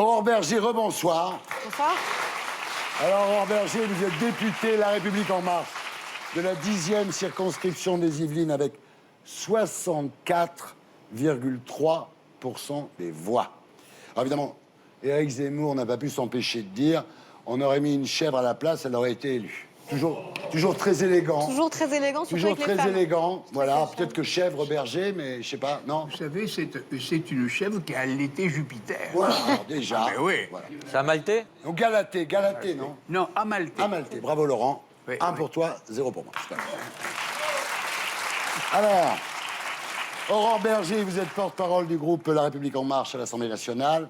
Aurore Berger, rebonsoir. Bonsoir. Alors, Aurore Berger, vous êtes députée La République En Marche de la 10e circonscription des Yvelines avec 64,3% des voix. Alors, évidemment, Éric Zemmour n'a pas pu s'empêcher de dire on aurait mis une chèvre à la place, elle aurait été élue. Toujours très élégant. Toujours très élégant, surtout Toujours avec les très femmes. élégant. Voilà, peut-être que chèvre berger, mais je sais pas, non. Vous savez, c'est une chèvre qui a allaité Jupiter. Voilà, alors déjà. Ah, mais oui. Voilà. C'est un maltais? Donc Galatée, non? Non, Amalthée. Amalthée, bravo Laurent. Oui, 1 oui. pour toi, 0 pour moi. C'est pas grave. Alors, Aurore Berger, vous êtes porte-parole du groupe La République En Marche à l'Assemblée nationale,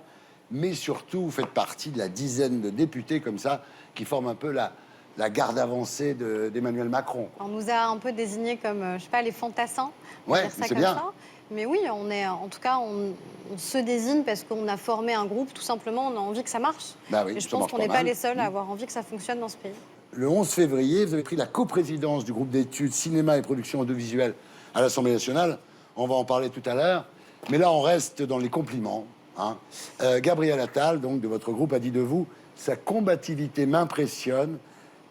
mais surtout, vous faites partie de la dizaine de députés comme ça qui forment un peu la garde avancée d'Emmanuel Macron. On nous a un peu désignés comme, je sais pas, les fantassins. On va Ouais, dire ça c'est comme bien. ça. Mais oui, on est, en tout cas, on se désigne parce qu'on a formé un groupe, tout simplement, on a envie que ça marche. Bah oui, Et je ça pense marche qu'on pas n'est pas mal. les seuls à avoir envie que ça fonctionne dans ce pays. Le 11 février, vous avez pris la coprésidence du groupe d'études cinéma et production audiovisuelle à l'Assemblée nationale. On va en parler tout à l'heure. Mais là, on reste dans les compliments. Hein. Gabriel Attal, donc, de votre groupe, a dit de vous « Sa combativité m'impressionne.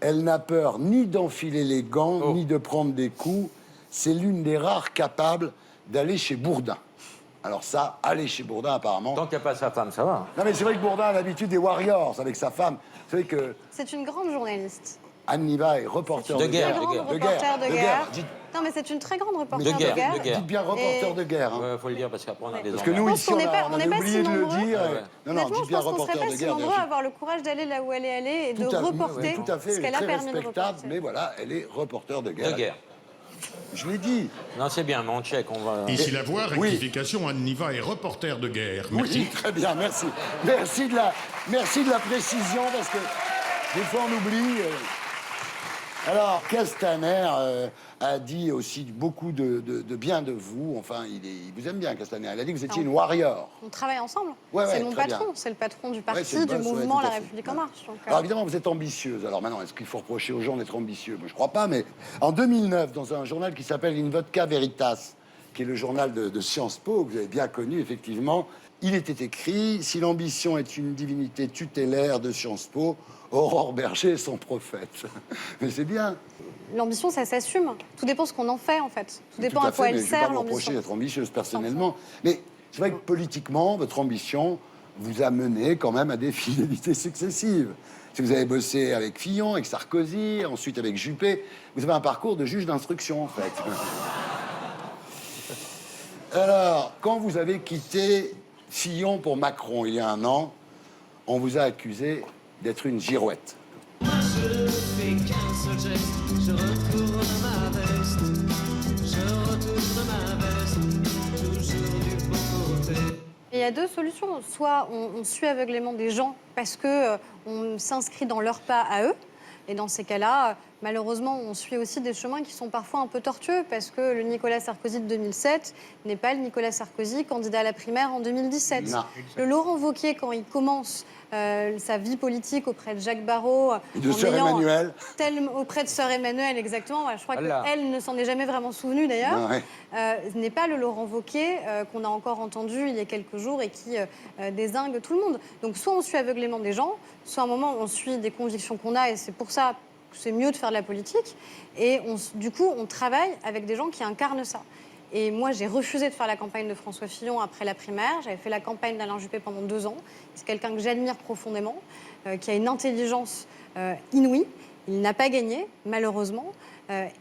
Elle n'a peur ni d'enfiler les gants, ni de prendre des coups. C'est l'une des rares capables d'aller chez Bourdin. » Alors ça, aller chez Bourdin, apparemment... Tant qu'il n'y a pas sa femme, ça va. Non, mais c'est vrai que Bourdin a l'habitude des Warriors avec sa femme. Vous savez que C'est une grande journaliste. Anne Niva est reporter De de guerre, guerre. de guerre. Reporter de guerre. Dites, Non, mais c'est une très grande reporter De guerre, de guerre. de guerre. dites bien reporter Et- de guerre. Hein. Ouais, faut le dire parce qu'après on a des Parce que emmerdes. nous, pense ici, qu'on on, n'est pas- on on avait n'est pas oublié si de le nombreux. dire. Ouais, ouais. Non, Honnêtement, dites je bien pense qu'on serait reporter pas de si guerre. nombreux à avoir le courage d'aller là où elle est allée et de reporter Tout à fait, ce elle est qu'elle a très permis de respectable, reporter. mais voilà, elle est reporter de guerre. De guerre. Je l'ai dit. Non, c'est bien, mais on check, on va... Ici la voix, Oui. rectification, Anne Niva est reporter de guerre. Merci. Oui, très bien, merci. Merci de la précision, parce que des fois, on oublie. Alors, Castaner a dit aussi beaucoup de bien de vous. Enfin, il vous aime bien, Castaner. Il a dit que vous étiez une warrior. On travaille ensemble. Ouais, c'est ouais, mon très patron, bien. c'est le patron du Ouais, parti, c'est le du boss, ouais, mouvement tout à La fait. République En Ouais. Marche. Donc, Alors évidemment, vous êtes ambitieuse. Alors maintenant, est-ce qu'il faut reprocher aux gens d'être ambitieux? Moi, je crois pas, mais en 2009, dans un journal qui s'appelle In Vodka Veritas, qui est le journal de Sciences Po, que vous avez bien connu, effectivement, il était écrit « Si l'ambition est une divinité tutélaire de Sciences Po, Aurore Berger est son prophète. » Mais c'est bien. L'ambition, ça s'assume. Tout dépend ce qu'on en fait, en fait. Tout dépend Tout à quoi fait, elle mais je ne vais sert, pas vous reprocher l'ambition. d'être ambitieuse personnellement. Mais c'est vrai que politiquement, votre ambition vous a mené quand même à des fidélités successives. Si vous avez bossé avec Fillon, avec Sarkozy, ensuite avec Juppé, vous avez un parcours de juge d'instruction, en fait. Alors, quand vous avez quitté Fillon pour Macron il y a 1 an, on vous a accusé d'être une girouette. Je fais qu'un seul geste, je retourne ma veste, toujours du bon côté. Et il y a 2 solutions. Soit on suit aveuglément des gens parce que on s'inscrit dans leurs pas à eux. Et dans ces cas-là, malheureusement, on suit aussi des chemins qui sont parfois un peu tortueux parce que le Nicolas Sarkozy de 2007 n'est pas le Nicolas Sarkozy candidat à la primaire en 2017. Non. Le Laurent Wauquiez, quand il commence sa vie politique auprès de Jacques Barrot... Et de en sœur ayant Emmanuel. auprès de sœur Emmanuel, exactement. Voilà, je crois Voilà. qu'elle ne s'en est jamais vraiment souvenue, d'ailleurs. Ah ouais. Ce n'est pas le Laurent Wauquiez qu'on a encore entendu il y a quelques jours et qui dézingue tout le monde. Donc soit on suit aveuglément des gens, soit à un moment on suit des convictions qu'on a et c'est pour ça que c'est mieux de faire de la politique. Et du coup, on travaille avec des gens qui incarnent ça. Et moi, j'ai refusé de faire la campagne de François Fillon après la primaire. J'avais fait la campagne d'Alain Juppé pendant 2 ans. C'est quelqu'un que j'admire profondément, qui a une intelligence inouïe. Il n'a pas gagné, malheureusement.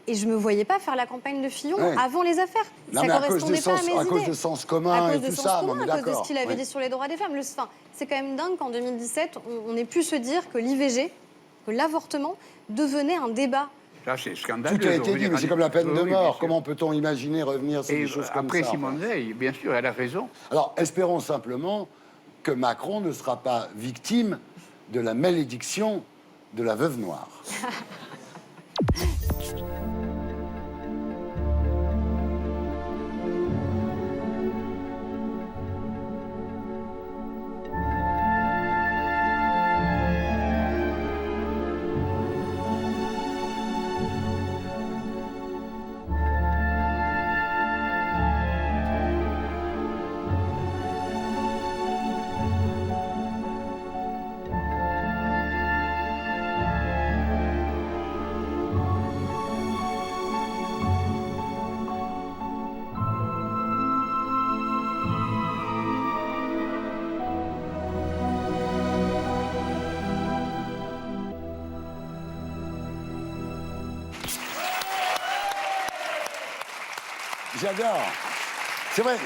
Et je ne me voyais pas faire la campagne de Fillon Ouais. avant les affaires. Non, Ça mais à correspondait pas à mes à cause idées. de sens commun À et cause de tout sens ça, commun, on est à cause de d'accord. ce qu'il avait Ouais. dit sur les droits des femmes. C'est quand même dingue qu'en 2017, on ait pu se dire que l'IVG, que l'avortement, devenait un débat. Ça, c'est scandaleux. Tout a été dit, mais c'est comme la peine de Oui, bien mort. sûr. Comment peut-on imaginer revenir sur Et des choses comme après ça Simone enfin. Veil, bien sûr, elle a raison. Alors, espérons simplement que Macron ne sera pas victime de la malédiction de la veuve noire. J'adore. C'est vrai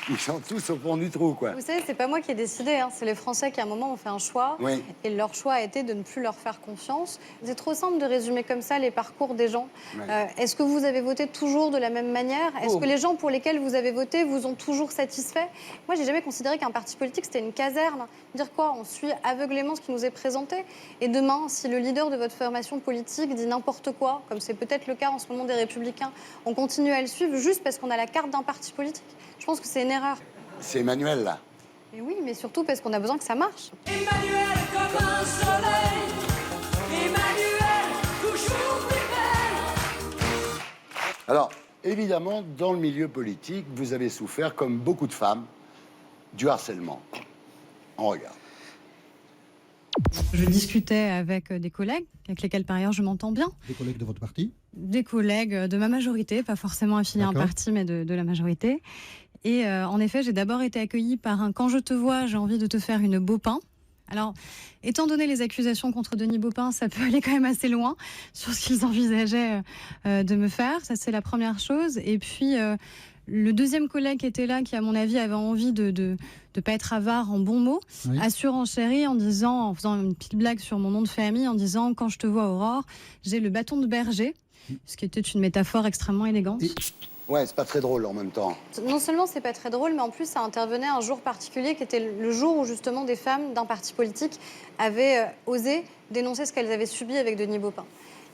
qu'ils sont tous au fond du trou, quoi. Vous savez, c'est pas moi qui ai décidé, hein. C'est les Français qui, à un moment, ont fait un choix. Oui. Et leur choix a été de ne plus leur faire confiance. C'est trop simple de résumer comme ça les parcours des gens. Ouais. Est-ce que vous avez voté toujours de la même manière? Est-ce que les gens pour lesquels vous avez voté vous ont toujours satisfait? Moi, j'ai jamais considéré qu'un parti politique, c'était une caserne. Dire quoi? On suit aveuglément ce qui nous est présenté. Et demain, si le leader de votre formation politique dit n'importe quoi, comme c'est peut-être le cas en ce moment des Républicains, on continue à le suivre juste parce qu'on a la carte d'un parti politique. Je pense que c'est une erreur. C'est Emmanuel, là. Mais oui, mais surtout parce qu'on a besoin que ça marche. Emmanuel comme un soleil. Emmanuel, toujours plus belle. Alors, évidemment, dans le milieu politique, vous avez souffert, comme beaucoup de femmes, du harcèlement. On regarde. Je discutais avec des collègues, avec lesquels par ailleurs je m'entends bien. Des collègues de votre parti? Des collègues de ma majorité, pas forcément affiliés à un D'accord. parti, mais de la majorité. Et en effet, j'ai d'abord été accueillie par un « quand je te vois, j'ai envie de te faire une Baupin ». Alors, étant donné les accusations contre Denis Baupin, ça peut aller quand même assez loin sur ce qu'ils envisageaient de me faire. Ça, c'est la première chose. Et puis, le deuxième collègue qui était là, qui, à mon avis, avait envie de pas être avare en bons mots, Oui. a surenchéri en faisant une petite blague sur mon nom de famille, en disant « quand je te vois, Aurore, j'ai le bâton de berger », ce qui était une métaphore extrêmement élégante. Ouais, c'est pas très drôle en même temps. Non seulement c'est pas très drôle, mais en plus ça intervenait un jour particulier qui était le jour où justement des femmes d'un parti politique avaient osé dénoncer ce qu'elles avaient subi avec Denis Baupin.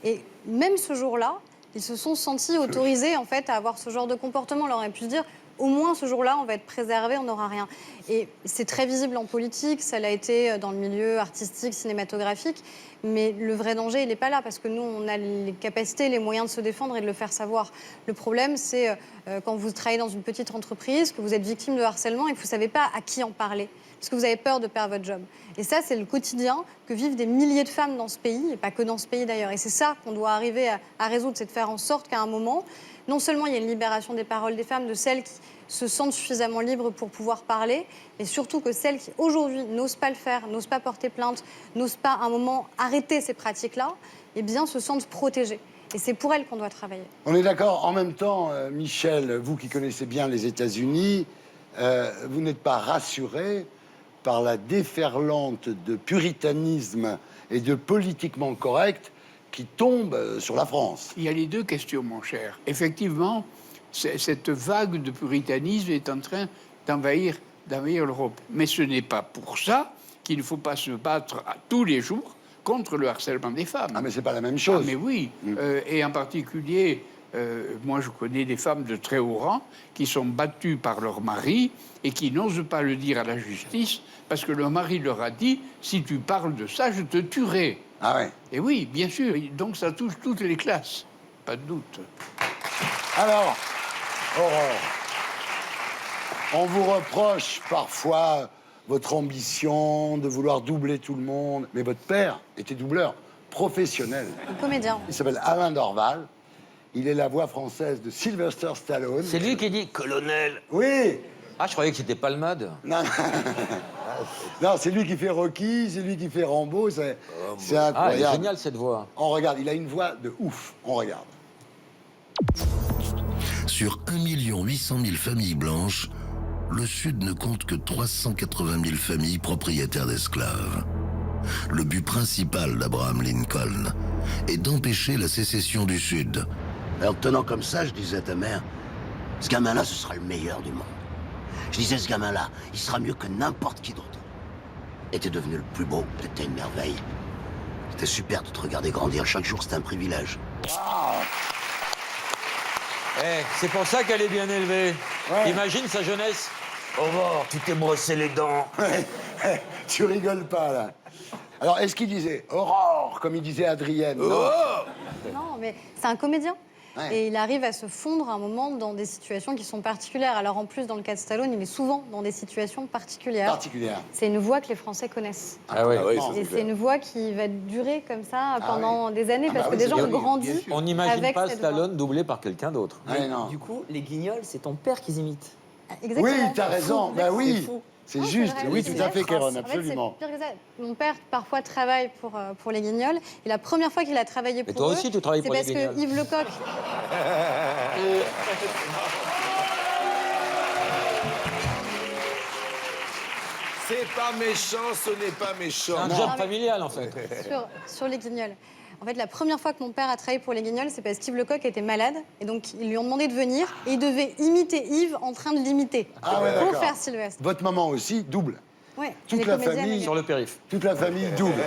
Et même ce jour-là, ils se sont sentis autorisés en fait à avoir ce genre de comportement. On leur aurait pu se dire au moins ce jour-là on va être préservé, on n'aura rien. Et c'est très visible en politique, ça l'a été dans le milieu artistique, cinématographique. Mais le vrai danger, il n'est pas là, parce que nous, on a les capacités, les moyens de se défendre et de le faire savoir. Le problème, c'est quand vous travaillez dans une petite entreprise, que vous êtes victime de harcèlement et que vous ne savez pas à qui en parler, parce que vous avez peur de perdre votre job. Et ça, c'est le quotidien que vivent des milliers de femmes dans ce pays, et pas que dans ce pays d'ailleurs. Et c'est ça qu'on doit arriver à résoudre, c'est de faire en sorte qu'à un moment, non seulement il y a une libération des paroles des femmes, de celles qui se sentent suffisamment libres pour pouvoir parler, mais surtout que celles qui, aujourd'hui, n'osent pas le faire, n'osent pas porter plainte, n'osent pas, à un moment, arrêter ces pratiques-là, eh bien, se sentent protégées. Et c'est pour elles qu'on doit travailler. On est d'accord. En même temps, Michel, vous qui connaissez bien les États-Unis, vous n'êtes pas rassuré par la déferlante de puritanisme et de politiquement correct qui tombe sur la France. Il y a les deux questions, mon cher. Effectivement, cette vague de puritanisme est en train d'envahir l'Europe. Mais ce n'est pas pour ça qu'il ne faut pas se battre tous les jours contre le harcèlement des femmes. Ah, mais c'est pas la même chose. Ah, mais oui. Et en particulier, moi, je connais des femmes de très haut rang qui sont battues par leur mari et qui n'osent pas le dire à la justice parce que leur mari leur a dit « si tu parles de ça, je te tuerai ». Ah ouais. Et oui, bien sûr. Donc ça touche toutes les classes. Pas de doute. Alors, Aurore, on vous reproche parfois votre ambition de vouloir doubler tout le monde, mais votre père était doubleur professionnel. Un comédien. Il s'appelle Alain Dorval. Il est la voix française de Sylvester Stallone. C'est lui qui dit colonel. Oui. Ah, je croyais que c'était Palmade. Non, non, c'est lui qui fait Rocky, c'est lui qui fait Rambo. C'est Ah, elle est incroyable. géniale cette voix. On regarde, il a une voix de ouf. On regarde. Sur 1 800 000 familles blanches, le Sud ne compte que 380 000 familles propriétaires d'esclaves. Le but principal d'Abraham Lincoln est d'empêcher la sécession du Sud. Alors, tenant comme ça, je disais à ta mère, ce gamin-là, ce sera le meilleur du monde. Je disais, ce gamin-là, il sera mieux que n'importe qui d'autre. Et t'es devenu le plus beau, t'étais une merveille. C'était super de te regarder grandir. Chaque jour, c'était un privilège. C'est pour ça qu'elle est bien élevée. Ouais. Imagine sa jeunesse. Aurore, tu t'es brossé les dents. Tu rigoles pas, là. Alors, est-ce qu'il disait Aurore, comme il disait Adrienne? Non. Non, mais c'est un comédien. Ouais. Et il arrive à se fondre à un moment dans des situations qui sont particulières. Alors en plus, dans le cas de Stallone, il est souvent dans des situations particulières. Particulière. C'est une voix que les Français connaissent. Ah ouais. Et c'est une voix qui va durer comme ça pendant des années, parce que oui, des c'est gens bien ont dit, grandi. bien sûr. On n'imagine avec pas cette Stallone doublé par quelqu'un d'autre. Ouais, non. Du coup, les guignols, c'est ton père qu'ils imitent. Exactement. Oui, t'as raison. Ben oui. C'est fou. C'est Non, juste. vrai, Oui, c'est tout à vrai. fait, Kéron, En fait, absolument. c'est pire que ça. Mon père, parfois, travaille pour les Guignols. Et la première fois qu'il a travaillé pour toi eux, aussi, tu travailles pour les c'est parce que Yves Lecoq... C'est pas méchant, ce n'est pas C'est méchant. un job familial, en fait. sur les Guignols. En fait, la première fois que mon père a travaillé pour les Guignols, c'est parce qu'Yves Lecoq était malade. Et donc, ils lui ont demandé de venir. Et il devait imiter Yves en train de l'imiter. Ah ouais, pour d'accord. faire Sylvestre. Votre maman aussi, double. Ouais, Toute elle est la comédienne, famille elle est- Sur le périph'. Toute la famille double.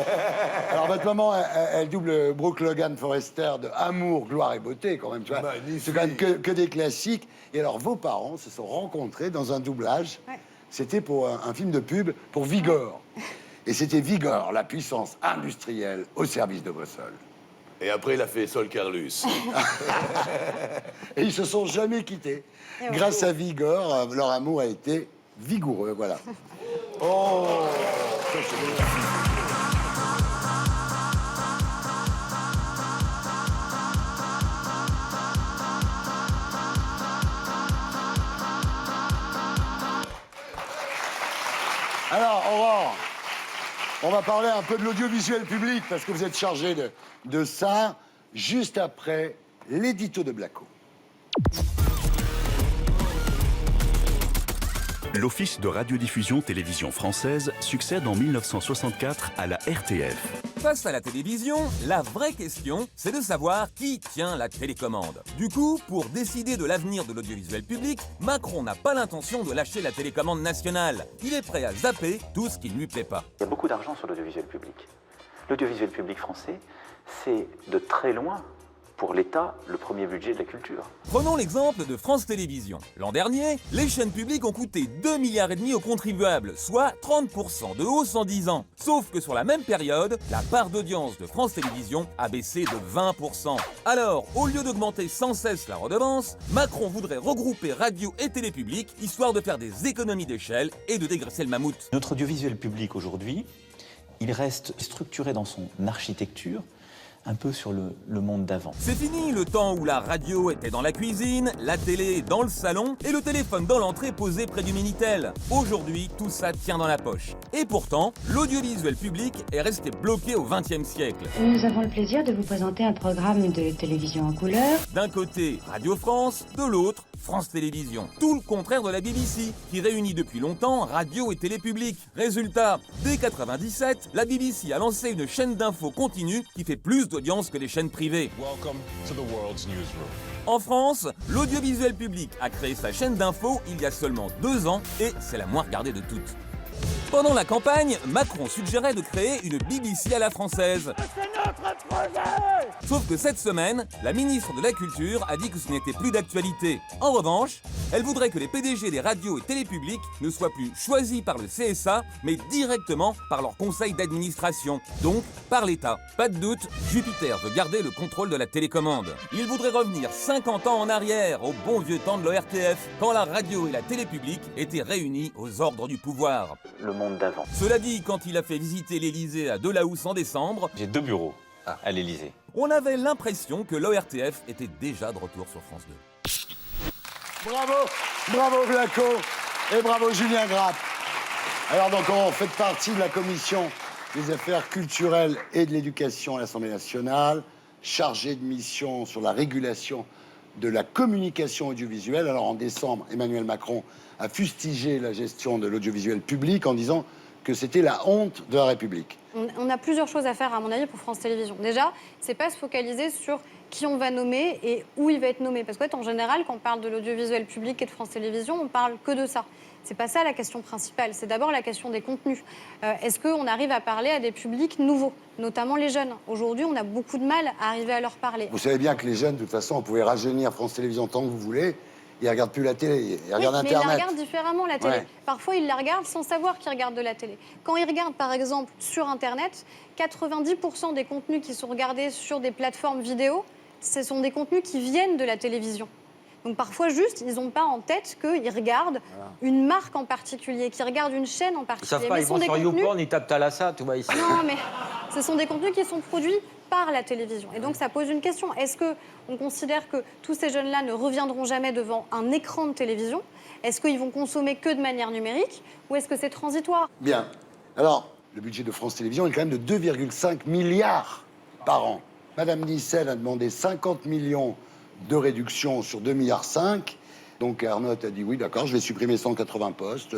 Alors, votre maman, elle double Brooke Logan Forrester de Amour, Gloire et Beauté, quand même. Tu vois. Magnifique. C'est quand même que des classiques. Et alors, vos parents se sont rencontrés dans un doublage. Ouais. C'était pour un film de pub pour Vigor. Et c'était Vigor, la puissance industrielle au service de Bruxelles. Et après, il a fait Sol Carlus. Et ils se sont jamais quittés. Et ouais. Grâce à Vigor, leur amour a été vigoureux, voilà. Oh, ça, c'est bien. Alors, Aurore, on va parler un peu de l'audiovisuel public parce que vous êtes chargé de ça juste après l'édito de Blacko. L'Office de radiodiffusion télévision française succède en 1964 à la RTF. Face à la télévision, la vraie question, c'est de savoir qui tient la télécommande. Du coup, pour décider de l'avenir de l'audiovisuel public, Macron n'a pas l'intention de lâcher la télécommande nationale. Il est prêt à zapper tout ce qui ne lui plaît pas. Il y a beaucoup d'argent sur l'audiovisuel public. L'audiovisuel public français, c'est de très loin, pour l'État, le premier budget de la culture. Prenons l'exemple de France Télévisions. L'an dernier, les chaînes publiques ont coûté 2,5 milliards aux contribuables, soit 30% de hausse en 10 ans. Sauf que sur la même période, la part d'audience de France Télévisions a baissé de 20%. Alors, au lieu d'augmenter sans cesse la redevance, Macron voudrait regrouper radio et télé publique, histoire de faire des économies d'échelle et de dégraisser le mammouth. Notre audiovisuel public aujourd'hui, il reste structuré dans son architecture, un peu sur le monde d'avant. C'est fini le temps où la radio était dans la cuisine, la télé dans le salon et le téléphone dans l'entrée posé près du Minitel. Aujourd'hui, tout ça tient dans la poche. Et pourtant, l'audiovisuel public est resté bloqué au XXe siècle. Nous avons le plaisir de vous présenter un programme de télévision en couleur. D'un côté, Radio France, de l'autre, France Télévisions. Tout le contraire de la BBC, qui réunit depuis longtemps radio et télé publique. Résultat, dès 97, la BBC a lancé une chaîne d'infos continue qui fait plus d'audience que les chaînes privées. Welcome to the world's newsroom. En France, l'audiovisuel public a créé sa chaîne d'infos il y a seulement 2 ans et c'est la moins regardée de toutes. Pendant la campagne, Macron suggérait de créer une BBC à la française. C'est notre projet! Sauf que cette semaine, la ministre de la Culture a dit que ce n'était plus d'actualité. En revanche, elle voudrait que les PDG des radios et télépubliques ne soient plus choisis par le CSA, mais directement par leur conseil d'administration, donc par l'État. Pas de doute, Jupiter veut garder le contrôle de la télécommande. Il voudrait revenir 50 ans en arrière, au bon vieux temps de l'ORTF, quand la radio et la télé publique étaient réunies aux ordres du pouvoir. Le monde d'avant. Cela dit, quand il a fait visiter l'Élysée à Delahousse en décembre, J'ai 2 bureaux à l'Élysée. on avait l'impression que l'ORTF était déjà de retour sur France 2. Bravo, bravo Blacko et bravo Julien Grappe. Alors donc on fait partie de la commission des affaires culturelles et de l'éducation à l'Assemblée nationale, chargée de mission sur la régulation de la communication audiovisuelle. Alors en décembre, Emmanuel Macron a fustigé la gestion de l'audiovisuel public en disant que c'était la honte de la République. On a plusieurs choses à faire, à mon avis, pour France Télévisions. Déjà, c'est pas se focaliser sur qui on va nommer et où il va être nommé. Parce qu'en général, quand on parle de l'audiovisuel public et de France Télévisions, on parle que de ça. C'est pas ça la question principale. C'est d'abord la question des contenus. Est-ce qu'on arrive à parler à des publics nouveaux, notamment les jeunes? Aujourd'hui, on a beaucoup de mal à arriver à leur parler. Vous savez bien que les jeunes, de toute façon, on pouvait rajeunir France Télévisions tant que vous voulez. Ils ne regardent plus la télé, ils regardent mais Internet. ils la regardent différemment, la télé. Ouais. Parfois, ils la regardent sans savoir qu'ils regardent de la télé. Quand ils regardent, par exemple, sur Internet, 90% des contenus qui sont regardés sur des plateformes vidéo, ce sont des contenus qui viennent de la télévision. Donc parfois, juste, ils n'ont pas en tête qu'ils regardent une marque en particulier, qu'ils regardent une chaîne en Ils particulier. savent pas, Mais ils ce sont vont des sur contenus... YouPorn, ils tapent Thalassa, tu vois, ici. Non, mais ce sont des contenus qui sont produits par la télévision. Et donc ça pose une question. Est-ce qu'on considère que tous ces jeunes-là ne reviendront jamais devant un écran de télévision? Est-ce qu'ils vont consommer que de manière numérique? Ou est-ce que c'est transitoire? Bien. Alors, le budget de France Télévisions est quand même de 2,5 milliards par an. Madame Nyssen a demandé 50 millions de réduction sur 2,5 milliards. Donc Arnaud a dit oui, d'accord, je vais supprimer 180 postes.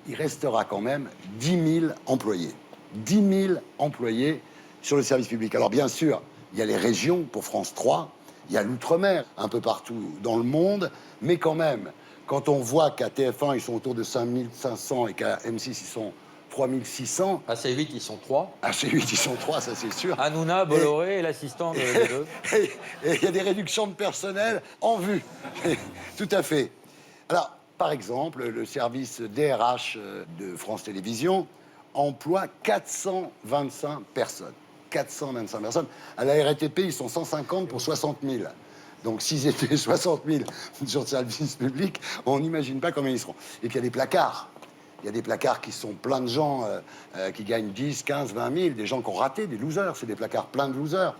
Il restera quand même 10 000 employés. 10 000 employés sur le service public. Alors bien sûr, il y a les régions pour France 3, il y a l'outre-mer un peu partout dans le monde, mais quand même, quand on voit qu'à TF1, ils sont autour de 5 500 et qu'à M6, ils sont 3 600... À C8, ils sont 3. À C8, ils sont 3, ça c'est sûr. Hanouna, Bolloré et l'assistant des deux. Et il y a des réductions de personnel en vue. Tout à fait. Alors, par exemple, le service DRH de France Télévisions emploie 425 personnes. 425 personnes. À la RATP, ils sont 150 pour 60 000. Donc, s'ils étaient 60 000 sur le service public, on n'imagine pas combien ils seront. Et puis, il y a des placards. Il y a des placards qui sont pleins de gens qui gagnent 10, 15, 20 000, des gens qui ont raté, des losers. C'est des placards pleins de losers.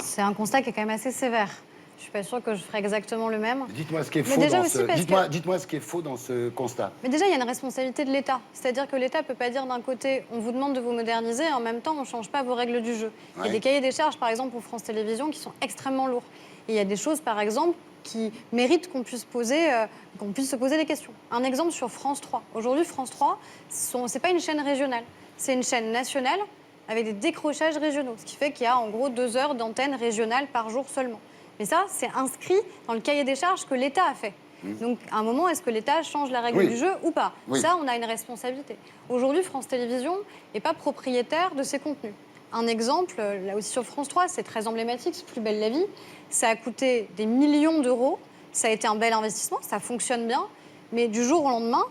C'est un constat qui est quand même assez sévère. Je suis pas sûre que je ferais exactement le même. Dites-moi ce qui est Mais faux déjà dans aussi ce... parce Dites-moi ce qui est faux dans ce constat. Mais déjà, il y a une responsabilité de l'État. C'est-à-dire que l'État ne peut pas dire d'un côté, on vous demande de vous moderniser, et en même temps, on ne change pas vos règles du jeu. Il y a des cahiers des charges, par exemple, pour France Télévisions, qui sont extrêmement lourds. Et il y a des choses, par exemple, qui méritent qu'on puisse se poser des questions. Un exemple sur France 3. Aujourd'hui, France 3, c'est pas une chaîne régionale. C'est une chaîne nationale avec des décrochages régionaux. Ce qui fait qu'il y a en gros 2 heures d'antenne régionale par jour seulement. Mais ça, c'est inscrit dans le cahier des charges que l'État a fait. Donc, à un moment, est-ce que l'État change la règle du jeu ou pas? Ça, on a une responsabilité. Aujourd'hui, France Télévisions n'est pas propriétaire de ses contenus. Un exemple, là aussi sur France 3, c'est très emblématique, c'est Plus belle la vie. Ça a coûté des millions d'euros. Ça a été un bel investissement, ça fonctionne bien. Mais du jour au lendemain,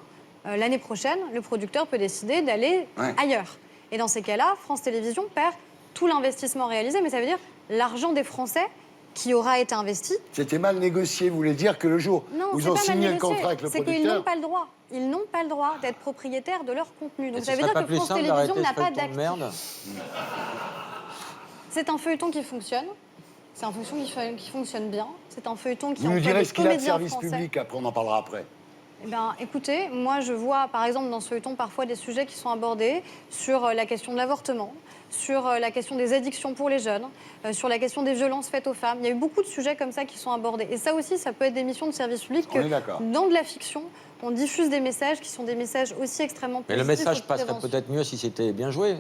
l'année prochaine, le producteur peut décider d'aller ailleurs. Et dans ces cas-là, France Télévisions perd tout l'investissement réalisé. Mais ça veut dire l'argent des Français qui aura été investi. C'était mal négocié, vous voulez dire que le jour où ils ont signé le contrat avec le producteur... C'est qu'ils n'ont pas le droit. Ils n'ont pas le droit d'être propriétaires de leur contenu. Donc ça veut dire que France Télévisions n'a pas d'actifs. C'est un feuilleton qui fonctionne. C'est un feuilleton qui fonctionne bien. C'est un feuilleton qui... Vous nous direz ce qu'il a de service public, après on en parlera après. Eh bien, écoutez, moi je vois par exemple dans ce feuilleton parfois des sujets qui sont abordés sur la question de l'avortement, sur la question des addictions pour les jeunes, sur la question des violences faites aux femmes. Il y a eu beaucoup de sujets comme ça qui sont abordés. Et ça aussi, ça peut être des missions de service public que dans de la fiction, on diffuse des messages qui sont des messages aussi extrêmement positifs. Mais le message passerait peut-être mieux si c'était bien joué.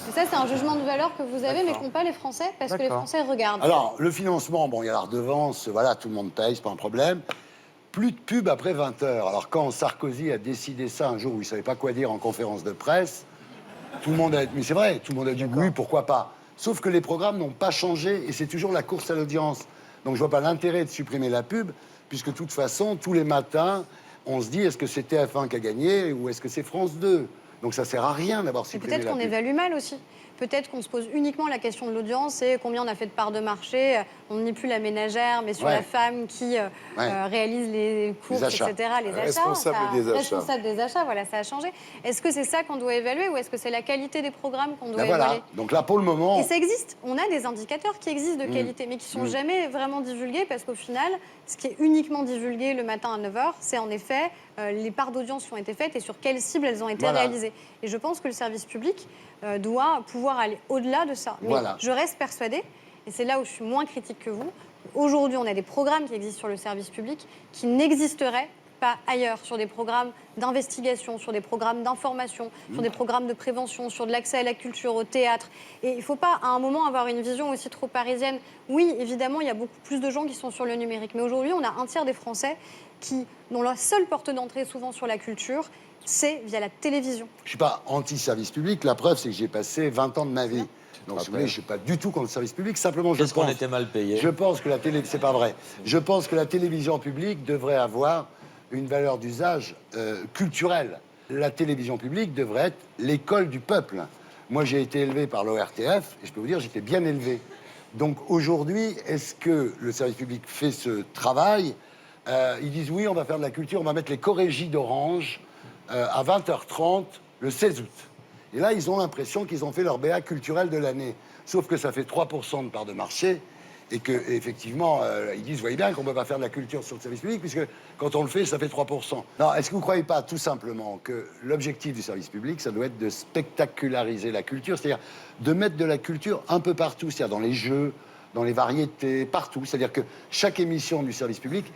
Et ça, c'est un jugement de valeur que vous avez, mais qu'ont pas les Français, parce que les Français regardent. Alors, le financement, bon, il y a la redevance, voilà, tout le monde paye, c'est pas un problème. Plus de pub après 20h. Alors, quand Sarkozy a décidé ça un jour où il savait pas quoi dire en conférence de presse, tout le monde a... Mais c'est vrai, tout le monde a dit oui, pourquoi pas. Sauf que les programmes n'ont pas changé et c'est toujours la course à l'audience. Donc, je vois pas l'intérêt de supprimer la pub, puisque de toute façon, tous les matins, on se dit, est-ce que c'est TF1 qui a gagné ou est-ce que c'est France 2 ? Donc ça sert à rien d'avoir supprimé la pub. Peut-être qu'on évalue mal aussi. Peut-être qu'on se pose uniquement la question de l'audience et combien on a fait de parts de marché. On n'est plus la ménagère, mais sur la femme qui réalise les courses, etc., les achats. Responsable des achats. Responsable des achats, voilà, ça a changé. Est-ce que c'est ça qu'on doit évaluer ou est-ce que c'est la qualité des programmes qu'on doit évaluer? Voilà, donc là pour le moment... Et ça existe. On a des indicateurs qui existent de qualité, mais qui ne sont jamais vraiment divulgués parce qu'au final, ce qui est uniquement divulgué le matin à 9h, c'est en effet les parts d'audience qui ont été faites et sur quelles cibles elles ont été réalisées. Et je pense que le service public doit pouvoir aller au-delà de ça. Mais je reste persuadée, et c'est là où je suis moins critique que vous, aujourd'hui on a des programmes qui existent sur le service public qui n'existeraient pas ailleurs, sur des programmes d'investigation, sur des programmes d'information, sur des programmes de prévention, sur de l'accès à la culture, au théâtre. Et il ne faut pas, à un moment, avoir une vision aussi trop parisienne. Oui, évidemment, il y a beaucoup plus de gens qui sont sur le numérique. Mais aujourd'hui, on a un tiers des Français dont la seule porte d'entrée, souvent sur la culture, c'est via la télévision. Je ne suis pas anti-service public. La preuve, c'est que j'ai passé 20 ans de ma vie. Donc, si vous voulez, je ne suis pas du tout contre le service public. Simplement, je pense... qu'on était mal payé. Je pense que la télé... C'est pas vrai. Je pense que la télévision publique devrait avoir une valeur d'usage culturelle. La télévision publique devrait être l'école du peuple. Moi, j'ai été élevé par l'ORTF, et je peux vous dire, j'étais bien élevé. Donc, aujourd'hui, est-ce que le service public fait ce travail? Ils disent, oui, on va faire de la culture, on va mettre les chorégies d'Orange à 20h30 le 16 août. Et là, ils ont l'impression qu'ils ont fait leur BA culturel de l'année. Sauf que ça fait 3% de part de marché et que effectivement, ils disent, vous voyez bien qu'on ne peut pas faire de la culture sur le service public, puisque quand on le fait, ça fait 3%. Non, est-ce que vous ne croyez pas tout simplement que l'objectif du service public, ça doit être de spectaculariser la culture, c'est-à-dire de mettre de la culture un peu partout, c'est-à-dire dans les jeux, dans les variétés, partout. C'est-à-dire que chaque émission du service public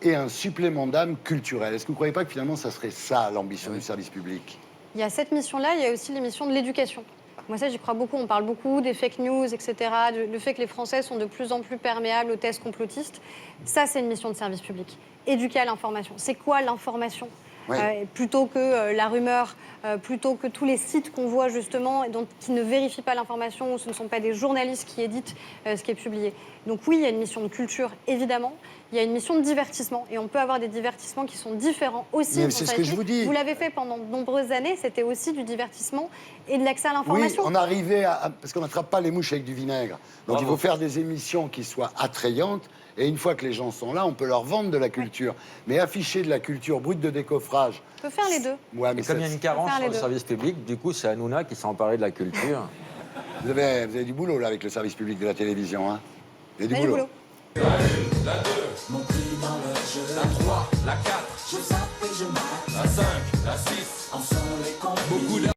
est un supplément d'âme culturel. Est-ce que vous ne croyez pas que finalement, ça serait ça l'ambition du service public? Il y a cette mission-là, il y a aussi l'émission de l'éducation. Moi, ça, j'y crois beaucoup. On parle beaucoup des fake news, etc., le fait que les Français sont de plus en plus perméables aux thèses complotistes. Ça, c'est une mission de service public. Éduquer à l'information. C'est quoi l'information? Plutôt que la rumeur, plutôt que tous les sites qu'on voit justement et qui ne vérifient pas l'information, où ce ne sont pas des journalistes qui éditent ce qui est publié. Donc oui, il y a une mission de culture, évidemment. Il y a une mission de divertissement. Et on peut avoir des divertissements qui sont différents aussi. Mais c'est ce que je vous dis. Vous l'avez fait pendant de nombreuses années. C'était aussi du divertissement et de l'accès à l'information. Oui, on arrivait à... Parce qu'on n'attrape pas les mouches avec du vinaigre. Donc il faut faire des émissions qui soient attrayantes. Et une fois que les gens sont là, on peut leur vendre de la culture. Mais afficher de la culture brute de décoffrage... On peut faire les deux. Ouais, mais et comme il y a une carence sur le service public, du coup, c'est Hanouna qui s'est emparé de la culture. Vous avez du boulot, là, avec le service public de la télévision, hein? Vous avez du boulot. La 2, mon prix dans le jeu. La 3, la 4, je zappe et je marque. La 5, la 6, en sont les comptes. Beaucoup